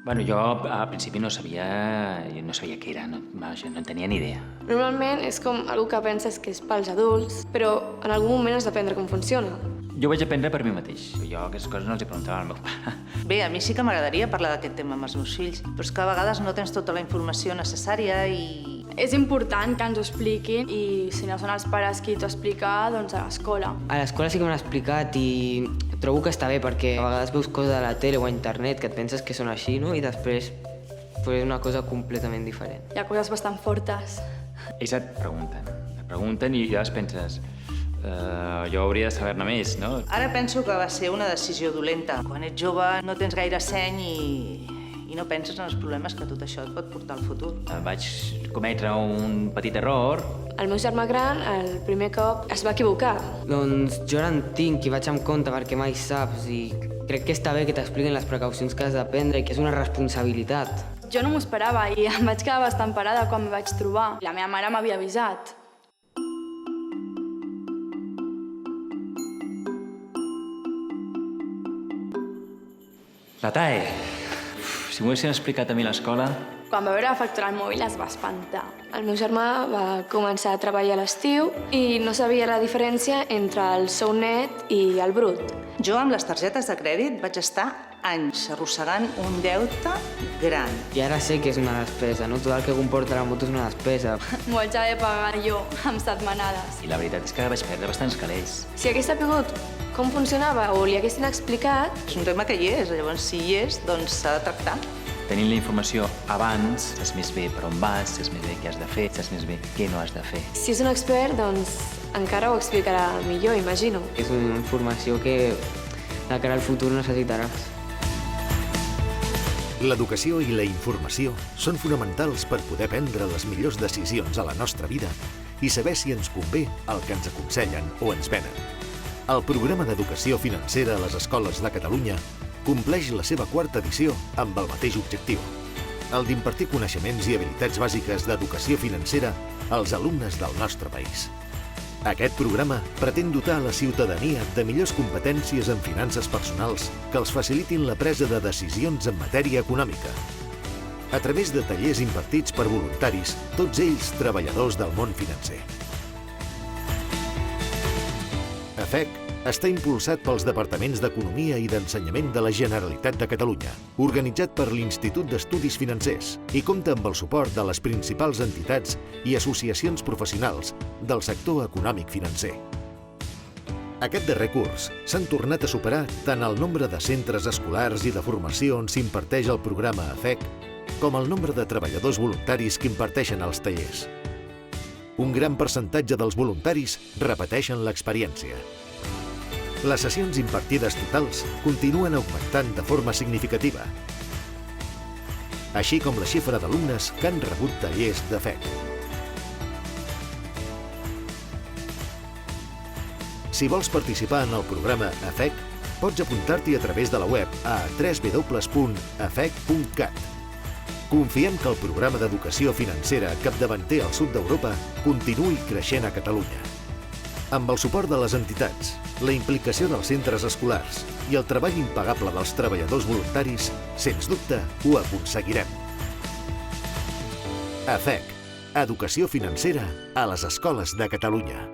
Bueno, jo al principi no sabia què era, no en tenia ni idea. Normalment és com algo que penses que és pels adults, però en algun moment has d'aprendre com funciona. Jo vaig aprendre per mi mateix. Jo aquestes coses no els hi preguntava al meu pare. Bé, a mi sí que m'agradaria parlar d'aquest tema amb els meus fills, però és que a vegades no tens tota la informació necessària i... És important que ens ho expliquin i si no són els pares qui t'ho explica, doncs a l'escola. A l'escola sí que m'han explicat i trobo que està bé perquè a vegades veus coses a la tele o a internet que et penses que són així, no? I després és una cosa completament diferent. Hi ha coses bastant fortes. Ells et pregunten i llavors penses jo hauria de saber-ne més, no? Ara penso que va ser una decisió dolenta. Quan ets jove no tens gaire seny i no penses en els problemes que tot això et pot portar al futur. Vaig cometre un petit error. El meu germà gran, el primer cop, es va equivocar. Doncs jo ara en tinc i vaig amb compte perquè mai saps i crec que està bé que t'expliquin les precaucions que has de prendre i que és una responsabilitat. Jo no m'ho esperava i em vaig quedar bastant parada quan m'hi vaig trobar. La meva mare m'havia avisat. La TAE. Si m'ho haguessin explicat a mi a l'escola... Quan va veure la factura al mòbil es va espantar. El meu germà va començar a treballar a l'estiu i no sabia la diferència entre el sou net i el brut. Jo amb les targetes de crèdit vaig estar anys arrossegant un deute gran. I ara sé que és una despesa, no? Tot el que comporta la moto és una despesa. M'ho haig d'haver pagat jo, amb setmanades. I la veritat és que vaig perdre bastants calés. Si hagués sabut com funcionava o li haguessin explicat... És un tema que hi és, llavors si hi és, doncs s'ha de tractar. Tenint la informació abans, saps més bé per on vas, saps més bé què has de fer, saps més bé què no has de fer. Si és un expert, doncs encara ho explicarà millor, imagino. És una informació que de cara al futur necessitaràs. L'educació i la informació són fonamentals per poder prendre les millors decisions a la nostra vida i saber si ens convé el que ens aconsellen o ens venen. El programa d'educació financera a les escoles de Catalunya compleix la seva quarta edició amb el mateix objectiu, el d'impartir coneixements i habilitats bàsiques d'educació financera als alumnes del nostre país. Aquest programa pretén dotar a la ciutadania de millors competències en finances personals que els facilitin la presa de decisions en matèria econòmica. A través de tallers impartits per voluntaris, tots ells treballadors del món financer. AFEC està impulsat pels Departaments d'Economia i d'Ensenyament de la Generalitat de Catalunya, organitzat per l'Institut d'Estudis Financers i compta amb el suport de les principals entitats i associacions professionals del sector econòmic financer. Aquest darrer curs s'han tornat a superar tant el nombre de centres escolars i de formació on s'imparteix el programa AFEC com el nombre de treballadors voluntaris que imparteixen els tallers. Un gran percentatge dels voluntaris repeteixen l'experiència. Les sessions impartides totals continuen augmentant de forma significativa, així com la xifra d'alumnes que han rebut tallers d'AFEC. Si vols participar en el programa AFEC, pots apuntar-t'hi a través de la web a www.afec.cat. Confiem que el programa d'educació financera capdavanter al sud d'Europa continuï creixent a Catalunya. Amb el suport de les entitats, la implicació dels centres escolars i el treball impagable dels treballadors voluntaris, sens dubte, ho aconseguirem. AFEC, educació financera a les escoles de Catalunya.